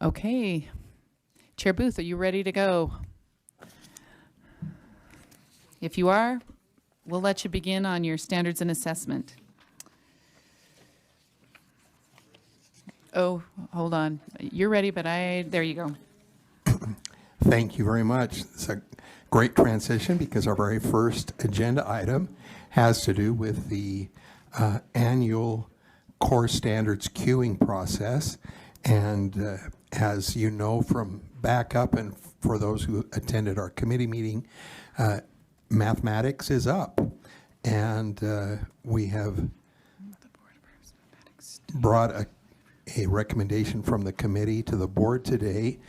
Okay. Chair Booth, are you ready to go? If you are, we'll let you begin on your standards and assessment. Oh, hold on. You're ready, but there you go. Thank you very much. It's a great transition because our very first agenda item has to do with the annual core standards queuing process. And as you know from backup and for those who attended our committee meeting, mathematics is up. And we have brought a recommendation from the committee to the board today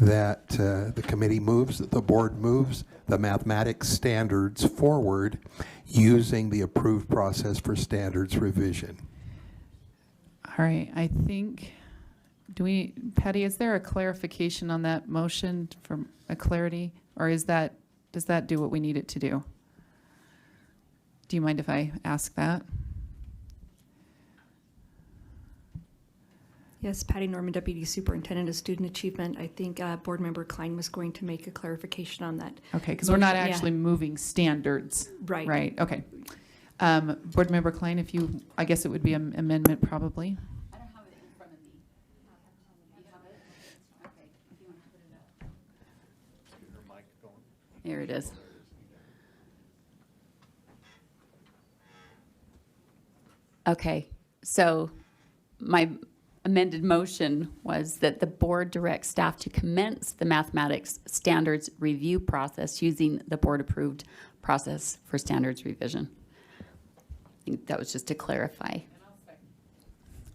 that the committee moves, that the board moves the mathematics standards forward using the approved process for standards revision. All right, I think, Patty, is there a clarification on that motion for a clarity? Or does that do what we need it to do? Do you mind if I ask that? Yes, Patty Norman, Deputy Superintendent of Student Achievement. I think Board Member Klein was going to make a clarification on that. Okay, because we're not actually moving standards. Right. Right, okay. Board Member Klein, I guess it would be an amendment probably. I don't have it in front of me. You have it? Okay, if you want to put it up. There it is. Okay, so my amended motion was that the board directs staff to commence the mathematics standards review process using the board-approved process for standards revision. I think that was just to clarify.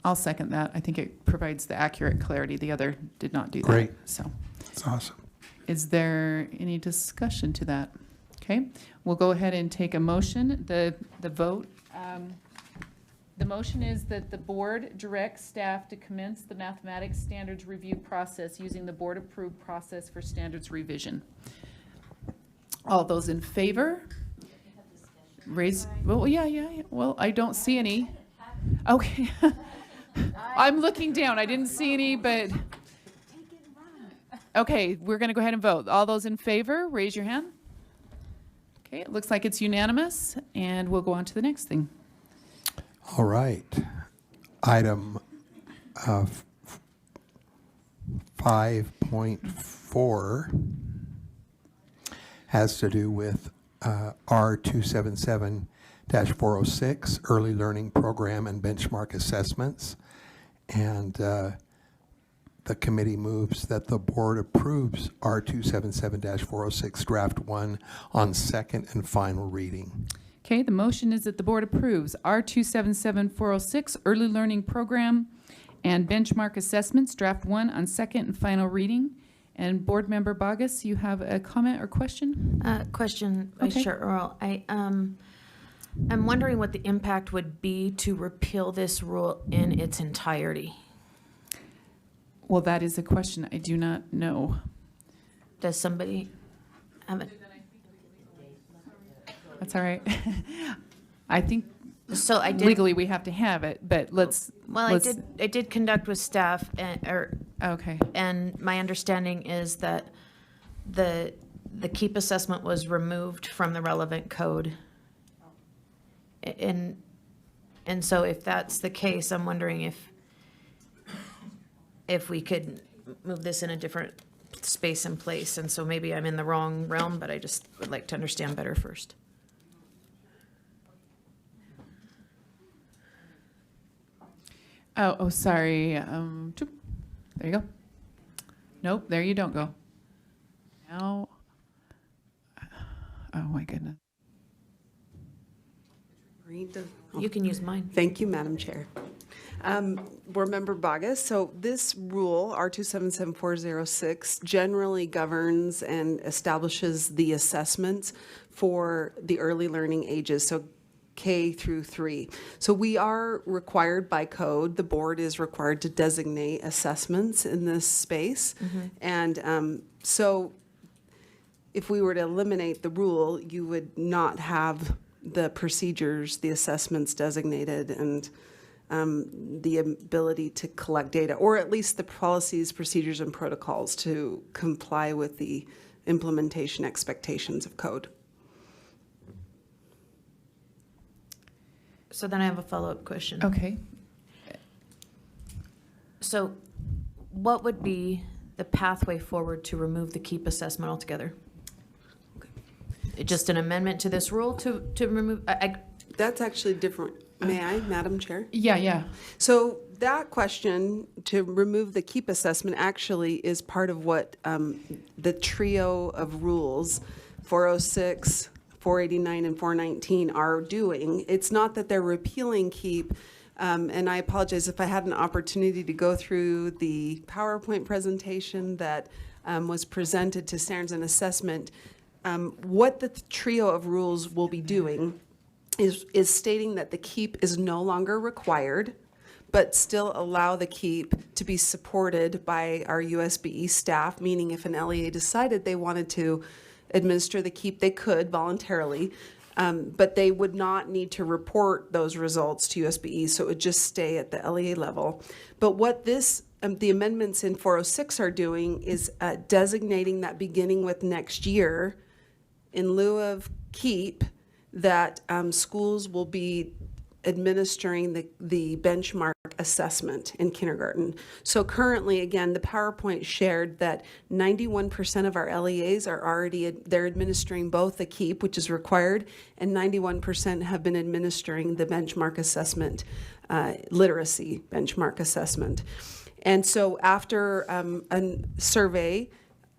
I'll second that. I think it provides the accurate clarity. The other did not do that. Great. So, That's awesome. is there any discussion to that? Okay, we'll go ahead and take a motion. The vote. The motion is that the board directs staff to commence the mathematics standards review process using the board-approved process for standards revision. All those in favor? Raise, well, yeah. Well, I don't see any. Okay. I'm looking down. I didn't see any, but. Okay, we're going to go ahead and vote. All those in favor, raise your hand. Okay, it looks like it's unanimous, and we'll go on to the next thing. All right. Item 5.4 has to do with R277-406, Early Learning Program and Benchmark Assessments. And the committee moves that the board approves R277-406 Draft 1 on second and final reading. Okay, the motion is that the board approves R277-406 Early Learning Program and Benchmark Assessments, Draft 1 on second and final reading. And Board Member Bogus, you have a comment or question? Question, Okay. Vice Chair Earl. I'm wondering what the impact would be to repeal this rule in its entirety. Well, that is a question I do not know. Does somebody have it? That's all right. I think So I did. legally we have to have it, but let's. Well, I did conduct with staff, Okay. and my understanding is that the KEEP assessment was removed from the relevant code. And so if that's the case, I'm wondering if we could move this in a different space and place. And so maybe I'm in the wrong realm, but I just would like to understand better first. Oh, sorry. There you go. Nope, there you don't go. Now, oh my goodness. You can use mine. Thank you, Madam Chair. Board Member Bogus, so this rule, R277-406, generally governs and establishes the assessments for the early learning ages, so K through 3. So we are required by code, the board is required to designate assessments in this space. And so if we were to eliminate the rule, you would not have the procedures, the assessments designated, and the ability to collect data, or at least the policies, procedures, and protocols to comply with the implementation expectations of code. So then I have a follow-up question. Okay. So what would be the pathway forward to remove the KEEP assessment altogether? Just an amendment to this rule to remove, That's actually different. May I, Madam Chair? Yeah. So that question, to remove the KEEP assessment, actually is part of what the trio of rules, 406, 489, and 419 are doing. It's not that they're repealing KEEP, and I apologize if I had an opportunity to go through the PowerPoint presentation that was presented to Standards and Assessment. What the trio of rules will be doing is stating that the KEEP is no longer required, but still allow the KEEP to be supported by our USBE staff, meaning if an LEA decided they wanted to administer the KEEP, they could voluntarily, but they would not need to report those results to USBE, so it would just stay at the LEA level. But what this, the amendments in 406 are doing is designating that beginning with next year, in lieu of KEEP, that schools will be administering the benchmark assessment in kindergarten. So currently, again, the PowerPoint shared that 91% of our LEAs are already, they're administering both the KEEP, which is required, and 91% have been administering the benchmark assessment, literacy benchmark assessment. And so after a survey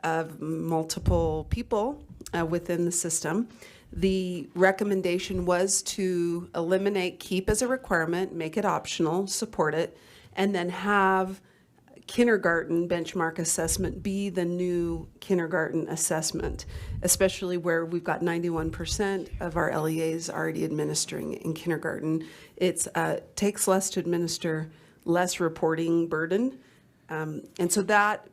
of multiple people within the system, the recommendation was to eliminate KEEP as a requirement, make it optional, support it, and then have kindergarten benchmark assessment be the new kindergarten assessment, especially where we've got 91% of our LEAs already administering in kindergarten. It takes less to administer, less reporting burden. And so that,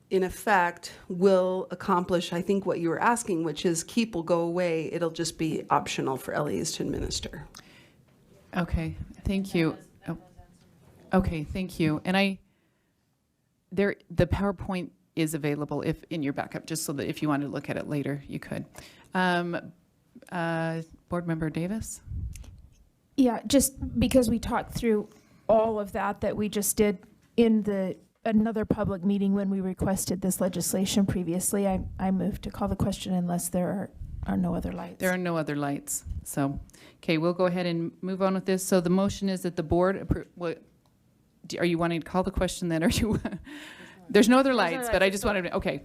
in effect, will accomplish, I think, what you were asking, which is KEEP will go away. It'll just be optional for LEAs to administer. Okay, thank you. Oh, okay, thank you. And the PowerPoint is available if in your backup, just so that if you wanted to look at it later, you could. Board Member Davis? Yeah, just because we talked through all of that we just did in another public meeting when we requested this legislation previously, I moved to call the question unless there are no other lights. There are no other lights. So, okay, we'll go ahead and move on with this. So the motion is that the board, are you wanting to call the question then? Are you? There's no other lights, but I just wanted to, okay.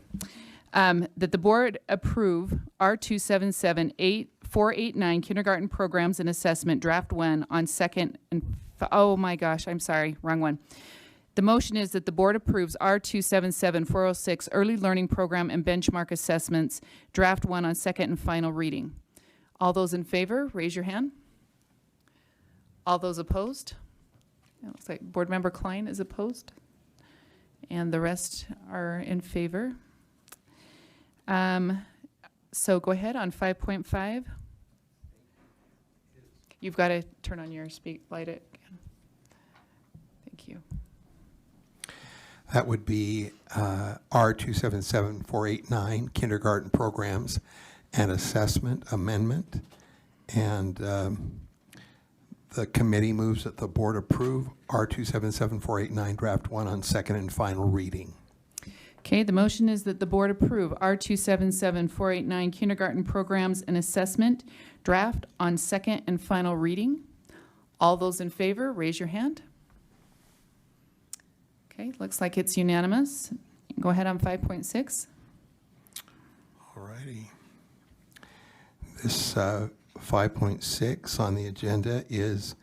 That the board approve R2778-489 kindergarten programs and assessment draft 1 on second and, oh my gosh, I'm sorry, wrong one. The motion is that the board approves R277406 early learning program and benchmark assessments draft 1 on second and final reading. All those in favor, raise your hand. All those opposed? It looks like Board Member Klein is opposed. And the rest are in favor. So go ahead on 5.5. You've got to turn on your light it again. Thank you. That would be R277489, kindergarten programs and assessment amendment. And the committee moves that the board approve R277489, draft 1 on second and final reading. Okay, the motion is that the board approve R277489 kindergarten programs and assessment draft on second and final reading. All those in favor, raise your hand. Okay, looks like it's unanimous. Go ahead on 5.6. All righty. This 5.6 on the agenda is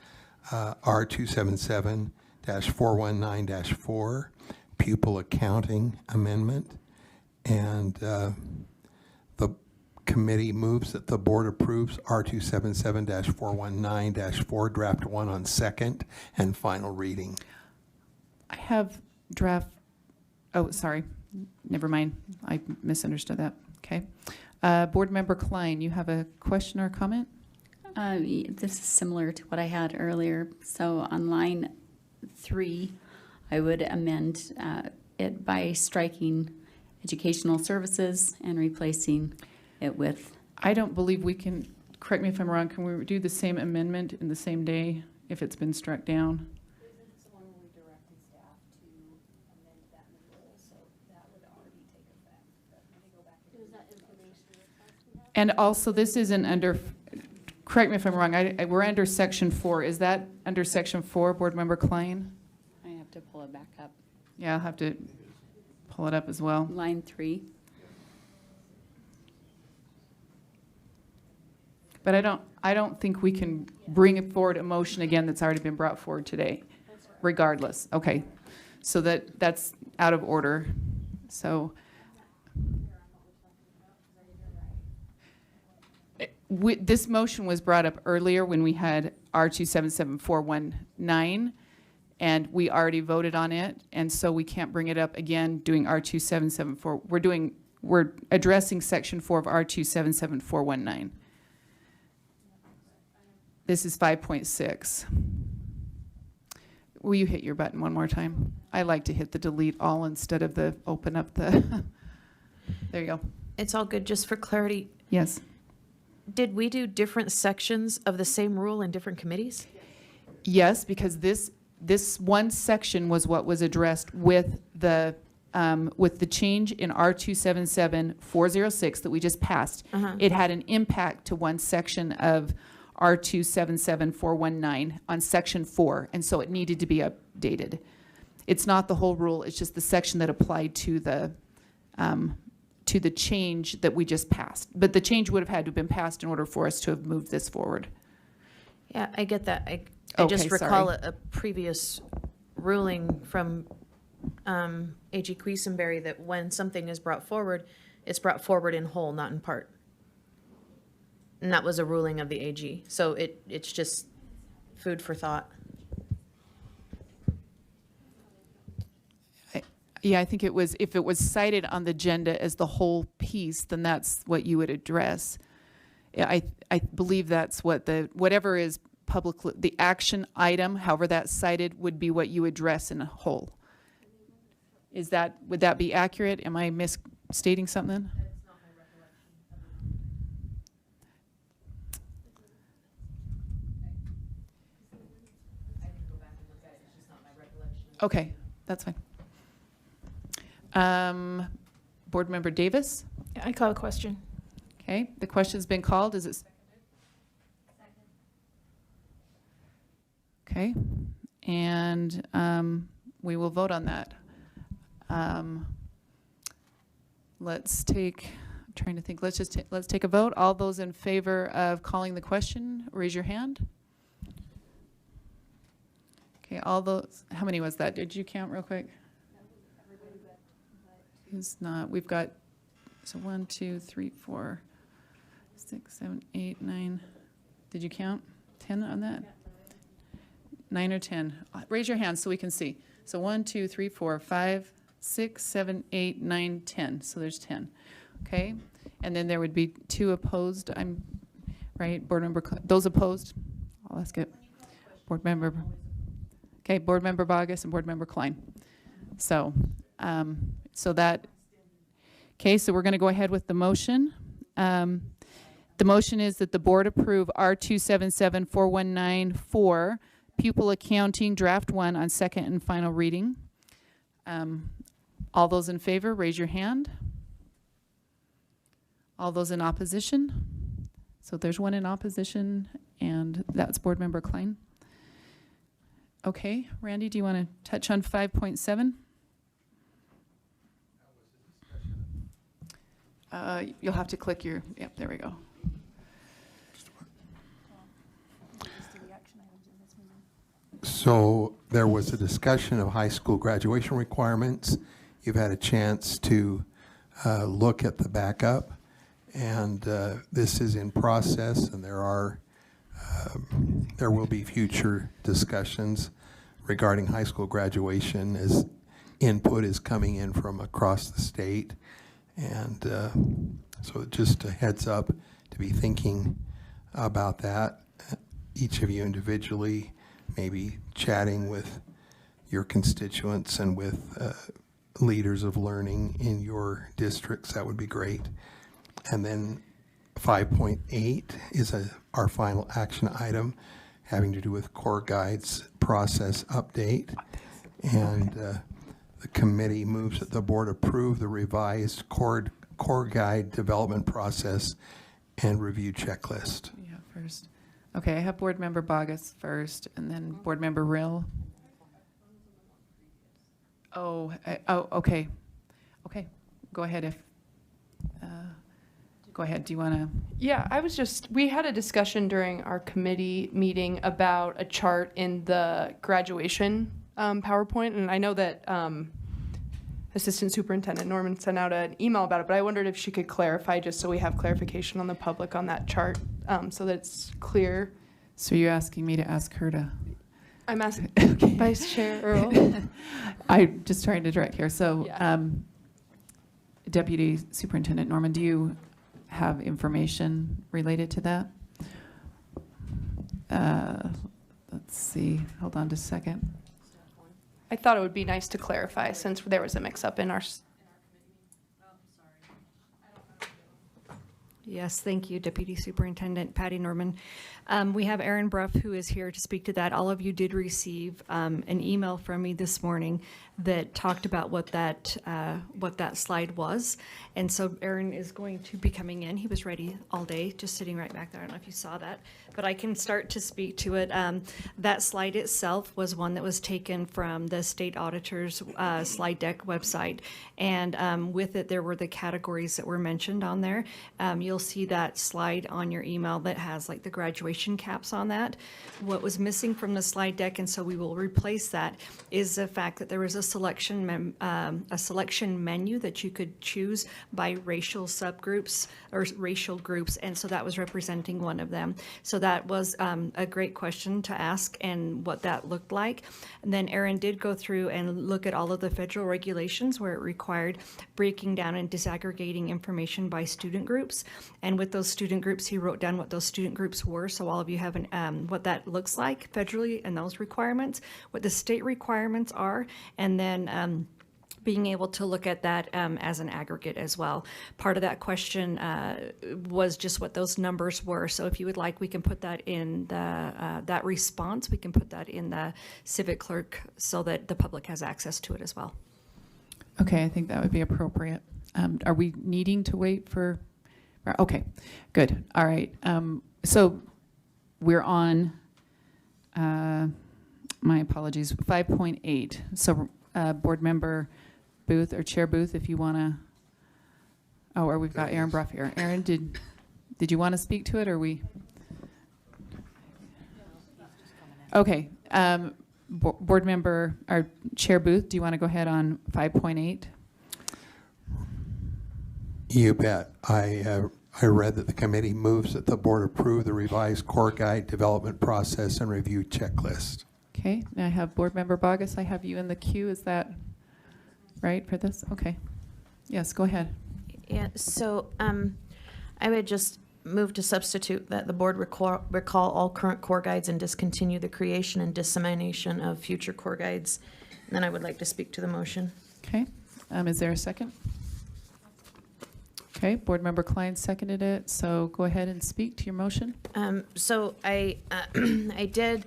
R277-419-4, pupil accounting amendment. And the committee moves that the board approves R277-419-4, draft 1 on second and final reading. I have draft, oh, sorry, never mind. I misunderstood that. Okay. Board Member Klein, you have a question or comment? This is similar to what I had earlier. So on line 3, I would amend it by striking educational services and replacing it with, I don't believe we can, correct me if I'm wrong, can we do the same amendment in the same day if it's been struck down? And also, this isn't under, correct me if I'm wrong, we're under section 4. Is that under section 4, Board Member Klein? I have to pull it back up. Yeah, I'll have to pull it up as well. Line 3. But I don't think we can bring forward a motion again that's already been brought forward today, regardless. Okay, so that's out of order. So this motion was brought up earlier when we had R277419, and we already voted on it, and so we can't bring it up again doing R2774. We're addressing section 4 of R277419. This is 5.6. Will you hit your button one more time? I like to hit the delete all instead of the open up the, there you go. It's all good, just for clarity. Yes. Did we do different sections of the same rule in different committees? Yes, because this one section was what was addressed with the change in R277406 that we just passed. It had an impact to one section of R277419 on section 4, and so it needed to be updated. It's not the whole rule, it's just the section that applied to the change that we just passed. But the change would have had to have been passed in order for us to have moved this forward. Yeah, I get that. I Okay, just recall sorry. a previous ruling from A.G. Quisenberry that when something is brought forward, it's brought forward in whole, not in part. And that was a ruling of the AG. So it's just food for thought. Yeah, I think it was, if it was cited on the agenda as the whole piece, then that's what you would address. Yeah, I believe that's what whatever is publicly, the action item, however that's cited, would be what you address in a whole. Would that be accurate? Am I misstating something? Okay, that's fine. Board Member Davis? I call a question. Okay, the question's been called. Is it seconded? Okay, and we will vote on that. Let's take, I'm trying to think, let's take a vote. All those in favor of calling the question, raise your hand. Okay, all those, how many was that? Did you count real quick? It's not, we've got, so 1, 2, 3, 4, 6, 7, 8, 9. Did you count 10 on that? 9 or 10. Raise your hand so we can see. So 1, 2, 3, 4, 5, 6, 7, 8, 9, 10. So there's 10. Okay? And then there would be 2 opposed. Right? Board member, those opposed? I'll ask it. Board member. Okay, Board Member Bogus and Board Member Klein. So, so we're going to go ahead with the motion. The motion is that the board approve R277419 for pupil accounting draft 1 on second and final reading. All those in favor, raise your hand. All those in opposition? So there's 1 in opposition, and that's Board Member Klein. Okay, Randy, do you want to touch on 5.7? You'll have to click your, yep, there we go. So there was a discussion of high school graduation requirements. You've had a chance to look at the backup, and this is in process, and there will be future discussions regarding high school graduation as input is coming in from across the state. And so just a heads up to be thinking about that. each of you individually, maybe chatting with your constituents and with leaders of learning in your districts, that would be great. And then 5.8 is our final action item having to do with core guides process update. And the committee moves that the board approve the revised core guide development process and review checklist. Yeah, first. Okay, I have Board Member Bogus first, and then Board Member Rill. Oh, okay. Okay, go ahead go ahead, do you want to? Yeah, we had a discussion during our committee meeting about a chart in the graduation PowerPoint, and I know that Assistant Superintendent Norman sent out an email about it, but I wondered if she could clarify, just so we have clarification on the public on that chart, so that it's clear. So you're asking me to ask her to? I'm asking Okay. Vice Chair Earl. I'm just trying to direct here. So Yeah. Deputy Superintendent Norman, do you have information related to that? Let's see, hold on just a second. I thought it would be nice to clarify, since there was a mix-up in our. Yes, thank you, Deputy Superintendent Patty Norman. We have Aaron Bruff, who is here to speak to that. All of you did receive an email from me this morning that talked about what that slide was. And so Aaron is going to be coming in. He was ready all day, just sitting right back there. I don't know if you saw that, but I can start to speak to it. That slide itself was one that was taken from the state auditor's slide deck website. And with it, there were the categories that were mentioned on there. You'll see that slide on your email that has like the graduation caps on that. What was missing from the slide deck, and so we will replace that, is the fact that there was a selection menu that you could choose by racial subgroups or racial groups, and so that was representing one of them. So that was a great question to ask, and what that looked like. And then Aaron did go through and look at all of the federal regulations where it required breaking down and disaggregating information by student groups. And with those student groups, he wrote down what those student groups were, so all of you have what that looks like federally and those requirements, what the state requirements are, and then being able to look at that as an aggregate as well. Part of that question was just what those numbers were. So if you would like, we can put that in that response. We can put that in the civic clerk so that the public has access to it as well. Okay, I think that would be appropriate. Are we needing to wait for? Okay, good. All right. So we're on, my apologies, 5.8. So Board Member Booth or Chair Booth, if you want to, or we've got Aaron Bruff here. Aaron, did you want to speak to it, or we? Okay. Board Member, or Chair Booth, do you want to go ahead on 5.8? You bet. I read that the committee moves that the board approve the revised core guide development process and review checklist. Okay, now I have Board Member Bogus. I have you in the queue. Is that right for this? Okay. Yes, go ahead. Yeah, so I would just move to substitute that the board recall all current core guides and discontinue the creation and dissemination of future core guides. And then I would like to speak to the motion. Okay. Is there a second? Okay, Board Member Klein seconded it, so go ahead and speak to your motion. So I I did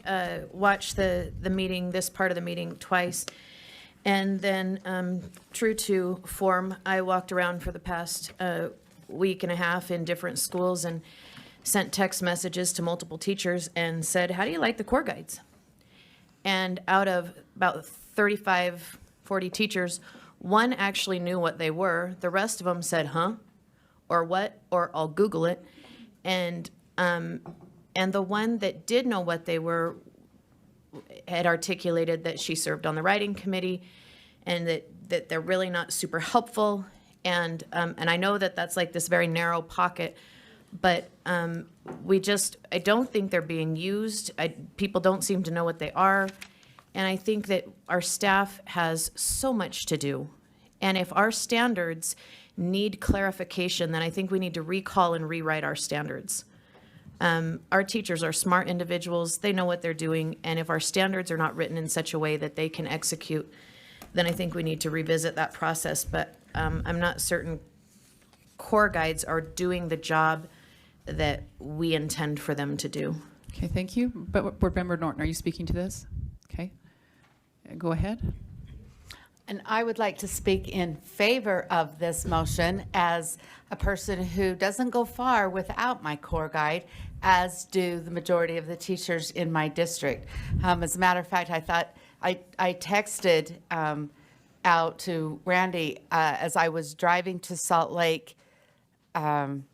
watch the meeting, this part of the meeting twice, and then true to form, I walked around for the past week and a half in different schools and sent text messages to multiple teachers and said, how do you like the core guides? And out of about 35, 40 teachers, one actually knew what they were. The rest of them said, huh? Or what? Or I'll Google it. And the one that did know what they were had articulated that she served on the writing committee and that they're really not super helpful. And I know that that's like this very narrow pocket, but I don't think they're being used. People don't seem to know what they are. And I think that our staff has so much to do. And if our standards need clarification, then I think we need to recall and rewrite our standards. Our teachers are smart individuals. They know what they're doing. And if our standards are not written in such a way that they can execute, then I think we need to revisit that process. But I'm not certain core guides are doing the job that we intend for them to do. Okay, thank you. But Board Member Norton, are you speaking to this? Okay, go ahead. And I would like to speak in favor of this motion as a person who doesn't go far without my core guide, as do the majority of the teachers in my district. As a matter of fact, I texted out to Randy as I was driving to Salt Lake and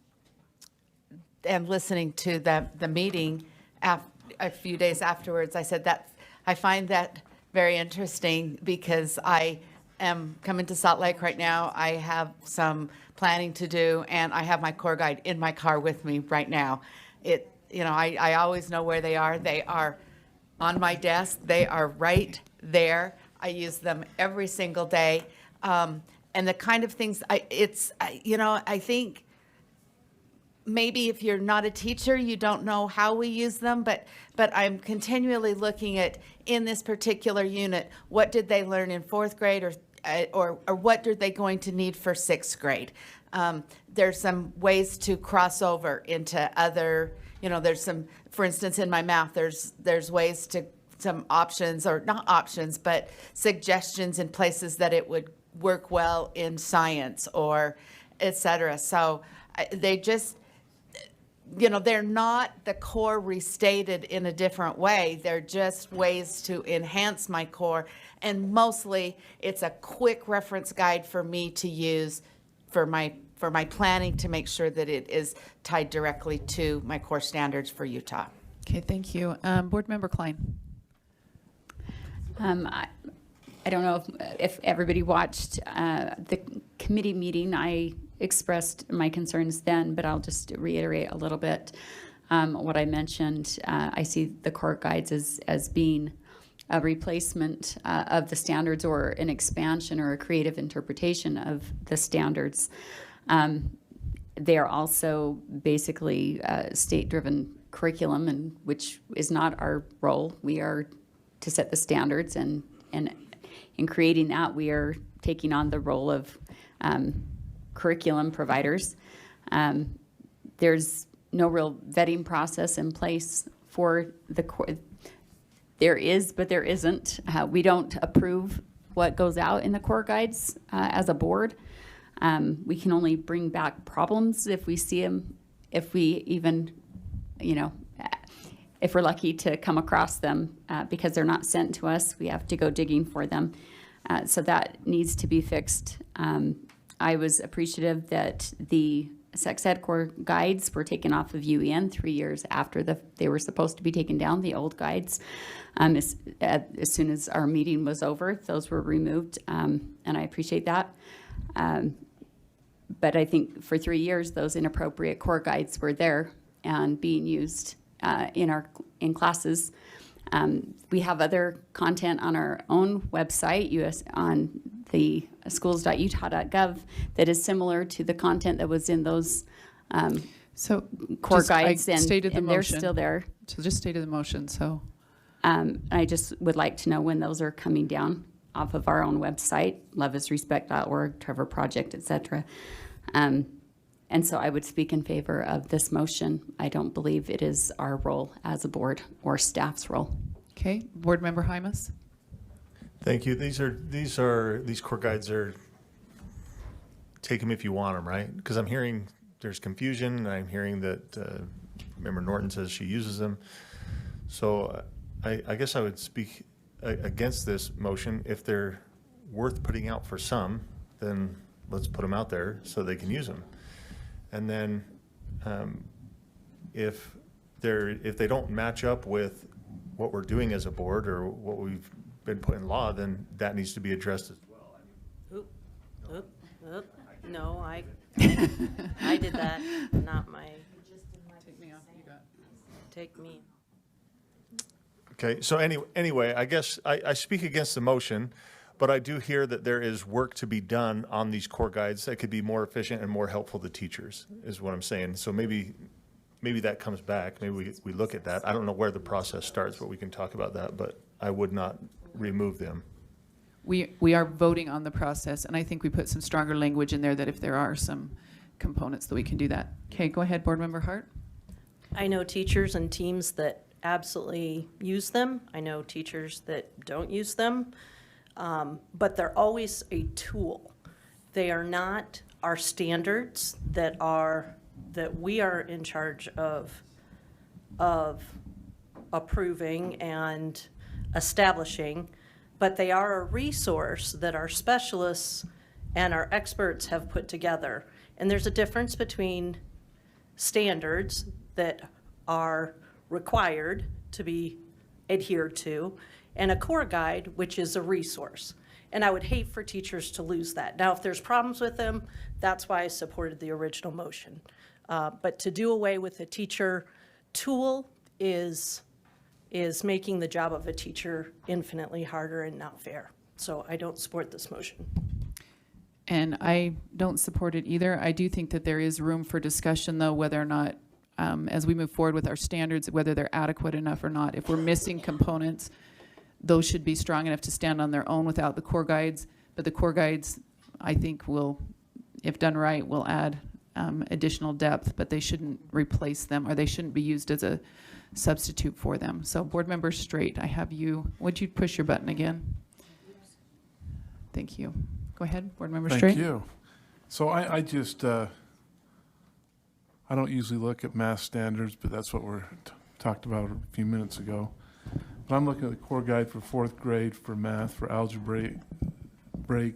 listening to the meeting a few days afterwards. I said that I find that very interesting because I am coming to Salt Lake right now. I have some planning to do, and I have my core guide in my car with me right now. I always know where they are. They are on my desk. They are right there. I use them every single day. And the kind of things I think maybe if you're not a teacher, you don't know how we use them, but I'm continually looking at, in this particular unit, what did they learn in fourth grade or what are they going to need for sixth grade? There's some ways to cross over into other, there's some, for instance, in my math, there's ways to, some options, or not options, but suggestions in places that it would work well in science or et cetera. So they just, they're not the core restated in a different way. They're just ways to enhance my core. And mostly it's a quick reference guide for me to use for my planning to make sure that it is tied directly to my core standards for Utah. Okay, thank you. Board Member Klein. I don't know if everybody watched the committee meeting. I expressed my concerns then, but I'll just reiterate a little bit what I mentioned. I see the core guides as being a replacement of the standards, or an expansion or a creative interpretation of the standards. They are also basically state-driven curriculum, and which is not our role. We are to set the standards, and in creating that, we are taking on the role of curriculum providers. There's no real vetting process in place for the core. There is, but there isn't. We don't approve what goes out in the core guides as a board. We can only bring back problems if we see them, if we even, if we're lucky to come across them, because they're not sent to us. We have to go digging for them. So that needs to be fixed. I was appreciative that the sex ed core guides were taken off of UEN 3 years after they were supposed to be taken down, the old guides. As soon as our meeting was over, those were removed, and I appreciate that. But I think for 3 years, those inappropriate core guides were there and being used in classes. We have other content on our own website, on the schools.utah.gov, that is similar to the content that was in those So core just- I guides, and stated the they're motion. still there. So just stated the motion, so. I just would like to know when those are coming down off of our own website, loveisrespect.org, Trevor Project, et cetera. And so I would speak in favor of this motion. I don't believe it is our role as a board or staff's role. Okay, Board Member Hymas? Thank you. These core guides are, take them if you want them, right? Because I'm hearing there's confusion, and I'm hearing that Member Norton says she uses them. So I guess I would speak against this motion. If they're worth putting out for some, then let's put them out there so they can use them. And then if they don't match up with what we're doing as a board or what we've been put in law, then that needs to be addressed as well. No, I did that, not my, take me. Okay, so anyway, I guess I speak against the motion, but I do hear that there is work to be done on these core guides that could be more efficient and more helpful to teachers, is what I'm saying. So maybe maybe that comes back, maybe we look at that. I don't know where the process starts, but we can talk about that, but I would not remove them. We are voting on the process, and I think we put some stronger language in there that if there are some components that we can do that. Okay, go ahead, Board Member Hart. I know teachers and teams that absolutely use them. I know teachers that don't use them. But they're always a tool. They are not our standards that we are in charge of approving and establishing, but they are a resource that our specialists and our experts have put together. And there's a difference between standards that are required to be adhered to and a core guide, which is a resource. And I would hate for teachers to lose that. Now, if there's problems with them, that's why I supported the original motion. But to do away with a teacher tool is making the job of a teacher infinitely harder and not fair. So I don't support this motion. And I don't support it either. I do think that there is room for discussion, though, whether or not, as we move forward with our standards, whether they're adequate enough or not. If we're missing components, those should be strong enough to stand on their own without the core guides. But the core guides, I think, will, if done right, will add additional depth, but they shouldn't replace them, or they shouldn't be used as a substitute for them. So Board Member Straight, I have you. Would you push your button again? Thank you. Go ahead, Board Member Straight. Thank you. So I just, I don't usually look at math standards, but that's what we're talked about a few minutes ago. But I'm looking at the core guide for 4th grade for math, for algebraic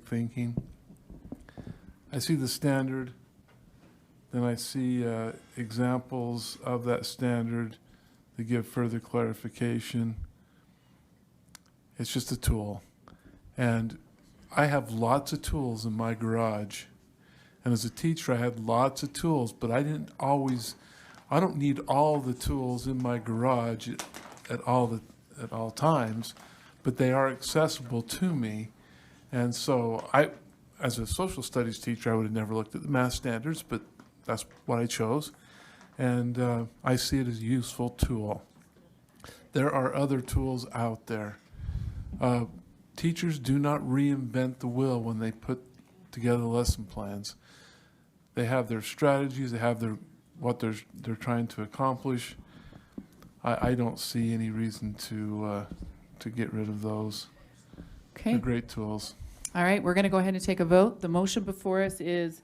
thinking. I see the standard, then I see examples of that standard that give further clarification. It's just a tool. And I have lots of tools in my garage. And as a teacher, I had lots of tools, but I don't need all the tools in my garage at all times, but they are accessible to me. And so as a social studies teacher, I would have never looked at the math standards, but that's what I chose. And I see it as a useful tool. There are other tools out there. Teachers do not reinvent the wheel when they put together lesson plans. They have their strategies, they have what they're trying to accomplish. I don't see any reason to get rid of those. Okay. They're great tools. All right, we're going to go ahead and take a vote. The motion before us is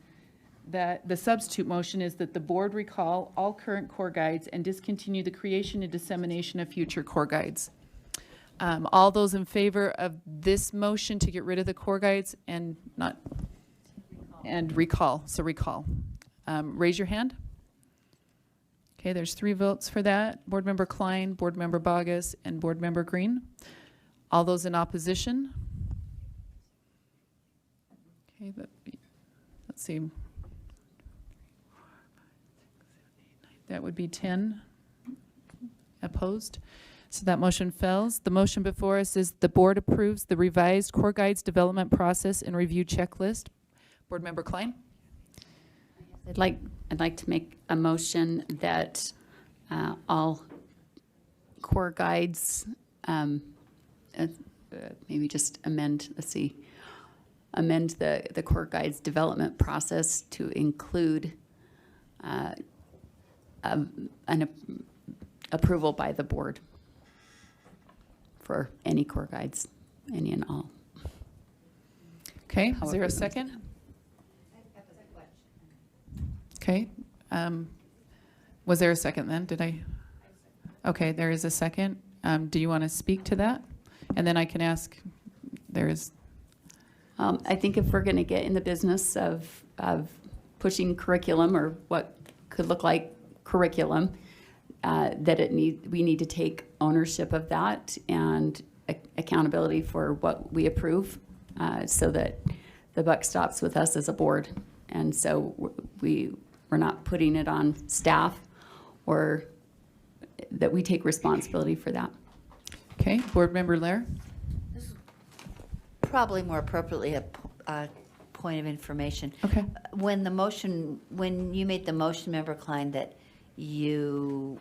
that the substitute motion is that the board recall all current core guides and discontinue the creation and dissemination of future core guides. All those in favor of this motion to get rid of the core guides and recall, raise your hand. Okay, there's 3 votes for that. Board Member Klein, Board Member Bogus, and Board Member Green. All those in opposition? Okay, let's see. That would be 10 opposed. So that motion fails. The motion before us is the board approves the revised core guides development process and review checklist. Board Member Klein? I'd like to make a motion that all core guides, maybe just amend the core guides development process to include an approval by the board for any core guides, any and all. Okay, is there a second? Okay. Was there a second then? Did I? Okay, there is a second. Do you want to speak to that? And then I can ask, I think if we're going to get in the business of pushing curriculum or what could look like curriculum, that we need to take ownership of that and accountability for what we approve, so that the buck stops with us as a board. And so we're not putting it on staff, or that we take responsibility for that. okay, Board Member Lair? Probably more appropriately a point of information. Okay. When you made the motion, Member Klein, that you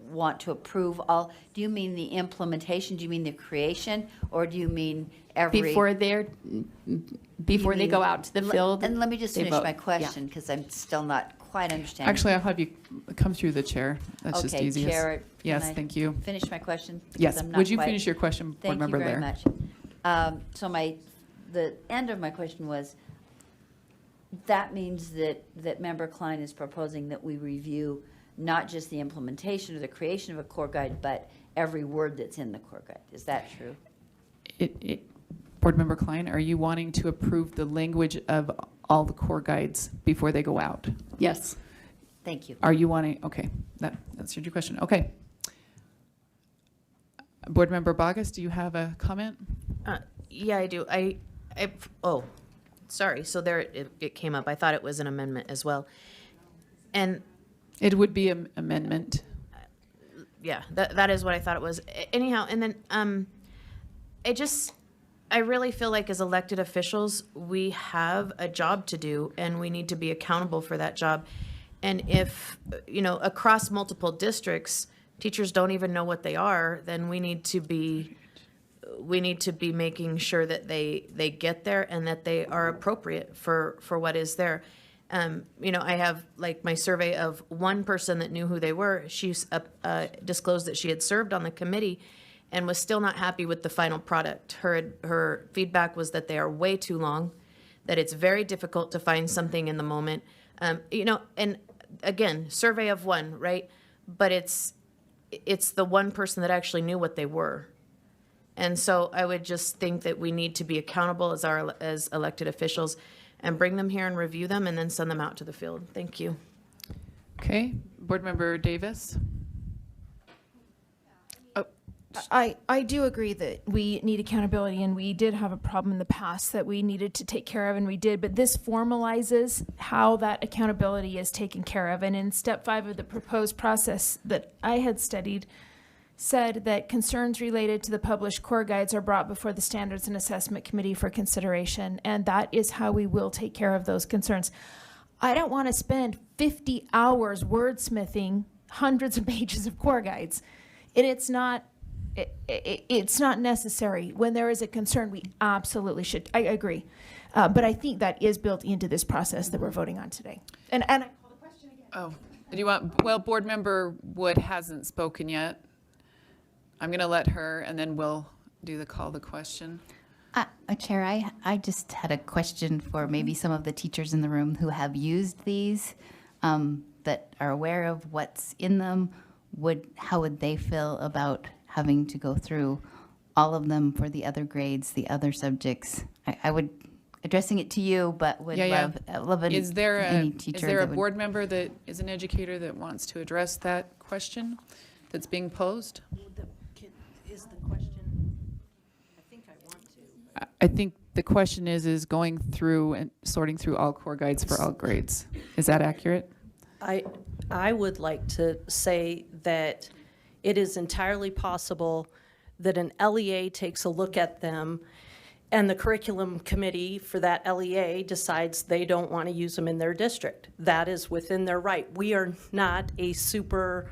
want to approve all, do you mean the implementation? Do you mean the creation? Or do you mean every? Before they go out to the field. And let me just they finish vote. my Yeah. question, because I'm still not quite understanding. Actually, I'll have you come through the chair. That's just Okay, easiest. Chair, can Yes, I thank you. Finish my question? 'Cause Yes, I'm not would you quite- finish your question, Board Thank you Member very Lair? much. So the end of my question was, that means that Member Klein is proposing that we review not just the implementation or the creation of a core guide, but every word that's in the core guide. Is that true? Board Member Klein, are you wanting to approve the language of all the core guides before they go out? Yes. Thank you. Are you wanting, okay, that answered your question. Okay. Board Member Bogus, do you have a comment? Yeah, I do. Oh, sorry. So there, it came up. I thought it was an amendment as well. And It would be an amendment. yeah, that is what I thought it was. Anyhow, and then I really feel like as elected officials, we have a job to do and we need to be accountable for that job. And if, across multiple districts, teachers don't even know what they are, then we need to be making sure that they get there and that they are appropriate for what is there. I have like my survey of one person that knew who they were. She's disclosed that she had served on the committee and was still not happy with the final product. Her feedback was that they are way too long, that it's very difficult to find something in the moment. And again, survey of one, right? But it's the one person that actually knew what they were. And so I would just think that we need to be accountable as elected officials and bring them here and review them and then send them out to the field. Thank you. Okay, Board Member Davis? I do agree that we need accountability, and we did have a problem in the past that we needed to take care of, and we did, but this formalizes how that accountability is taken care of. And in step 5 of the proposed process that I had studied, said that concerns related to the published core guides are brought before the Standards and Assessment Committee for consideration, and that is how we will take care of those concerns. I don't want to spend 50 hours wordsmithing hundreds of pages of core guides, and it's not necessary. When there is a concern, we absolutely should. I agree, but I think that is built into this process that we're voting on today. And I call the question again. Oh, do you want, well, Board Member Wood hasn't spoken yet. I'm going to let her, and then we'll do the call the question. Chair, I just had a question for maybe some of the teachers in the room who have used these, that are aware of what's in them. How would they feel about having to go through all of them for the other grades, the other subjects? I would, addressing it to you, but would love any Is there teacher a that would- board member that is an educator that wants to address that question that's being posed? Is the question, I think I want to. I think the question is going through and sorting through all core guides for all grades. Is that accurate? I would like to say that it is entirely possible that an LEA takes a look at them and the curriculum committee for that LEA decides they don't want to use them in their district. That is within their right. We are not a super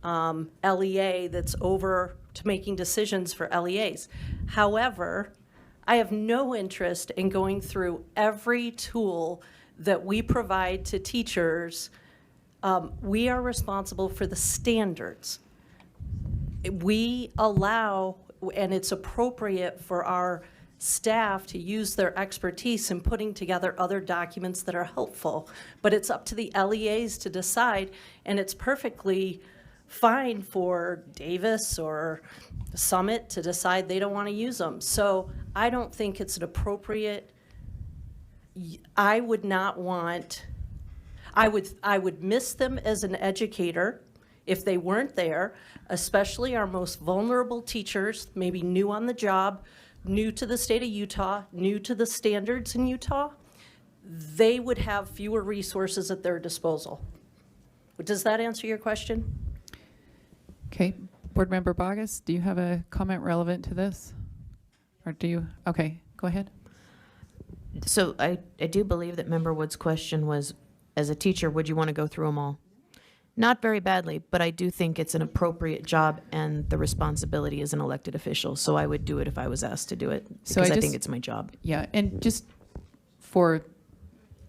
LEA that's over to making decisions for LEAs. However, I have no interest in going through every tool that we provide to teachers. We are responsible for the standards. We allow, and it's appropriate for our staff to use their expertise in putting together other documents that are helpful, but it's up to the LEAs to decide, and it's perfectly fine for Davis or Summit to decide they don't want to use them. So I don't think it's an appropriate, I would not want, I would miss them as an educator if they weren't there, especially our most vulnerable teachers, maybe new on the job, new to the state of Utah, new to the standards in Utah. They would have fewer resources at their disposal. Does that answer your question? Okay, Board Member Bogus, do you have a comment relevant to this? Or do you, okay, go ahead. So I do believe that Member Wood's question was, as a teacher, would you want to go through them all? Not very badly, but I do think it's an appropriate job and the responsibility as an elected official. So I would do it if I was asked to do it So because I I think just- it's my job. Yeah, and just for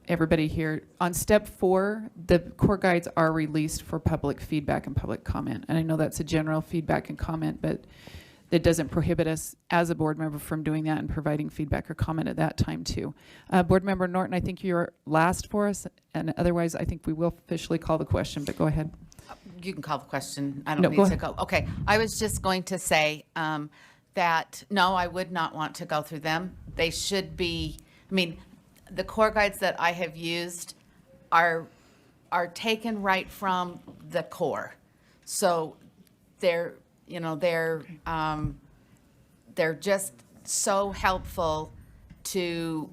everybody here, on step 4, the core guides are released for public feedback and public comment. And I know that's a general feedback and comment, but that doesn't prohibit us as a board member from doing that and providing feedback or comment at that time too. Board Member Norton, I think you're last for us, and otherwise I think we will officially call the question, but go ahead. You can call the question. I No, don't go need to ahead. go. Okay, I was just going to say that, no, I would not want to go through them. They should be, I mean, the core guides that I have used are taken right from the core. So they're, you know, they're just so helpful to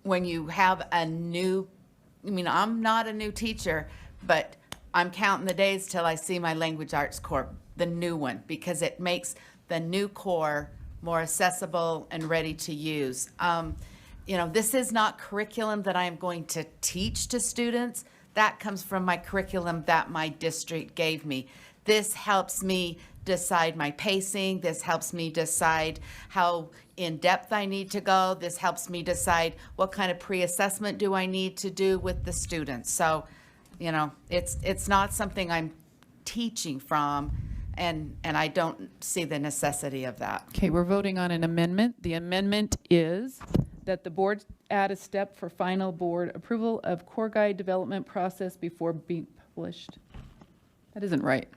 when you have a new, I mean, I'm not a new teacher, but I'm counting the days till I see my language arts core, the new one, because it makes the new core more accessible and ready to use. You know, this is not curriculum that I am going to teach to students. That comes from my curriculum that my district gave me. This helps me decide my pacing. This helps me decide how in-depth I need to go. This helps me decide what kind of pre-assessment do I need to do with the students. So, you know, it's not something I'm teaching from, and I don't see the necessity of that. Okay, we're voting on an amendment. The amendment is that the board add a step for final board approval of core guide development process before being published. That isn't right.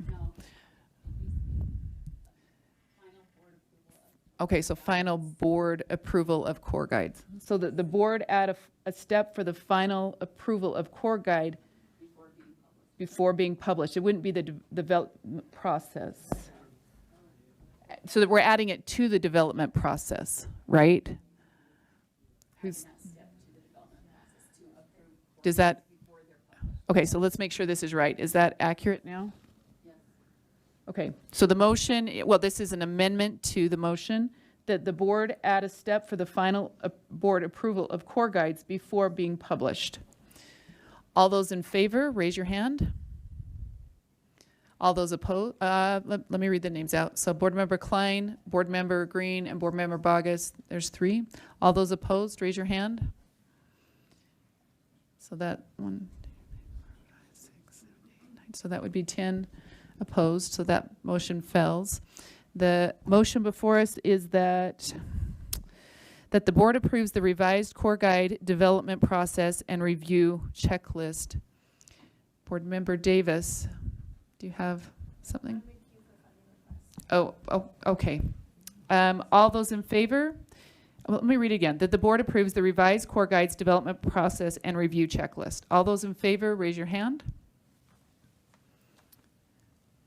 Okay, so final board approval of core guides. So that the board add a step for the final approval of core guide before being published. It wouldn't be the development process. So that we're adding it to the development process, right? Does that, okay, so let's make sure this is right. Is that accurate now? Yes. Okay, so the motion, well, this is an amendment to the motion that the board add a step for the final board approval of core guides before being published. All those in favor, raise your hand. All those opposed, let me read the names out. So Board Member Klein, Board Member Green, and Board Member Bogus, there's 3. All those opposed, raise your hand. So that 1, 2, 3, 4, 5, 6, 7, 8, 9. So that would be 10 opposed, so that motion fails. The motion before us is that the board approves the revised core guide development process and review checklist. Board Member Davis, do you have something? Oh, okay. All those in favor? Well, let me read it again. That the board approves the revised core guides development process and review checklist. All those in favor, raise your hand.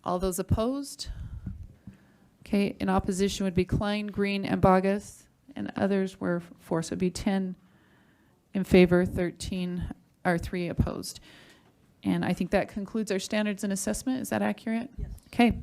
All those opposed? Okay, in opposition would be Klein, Green, and Bogus, and others were 4, so it'd be 10 in favor, 3 opposed. And I think that concludes our standards and assessment. Is that accurate? Yes. Okay,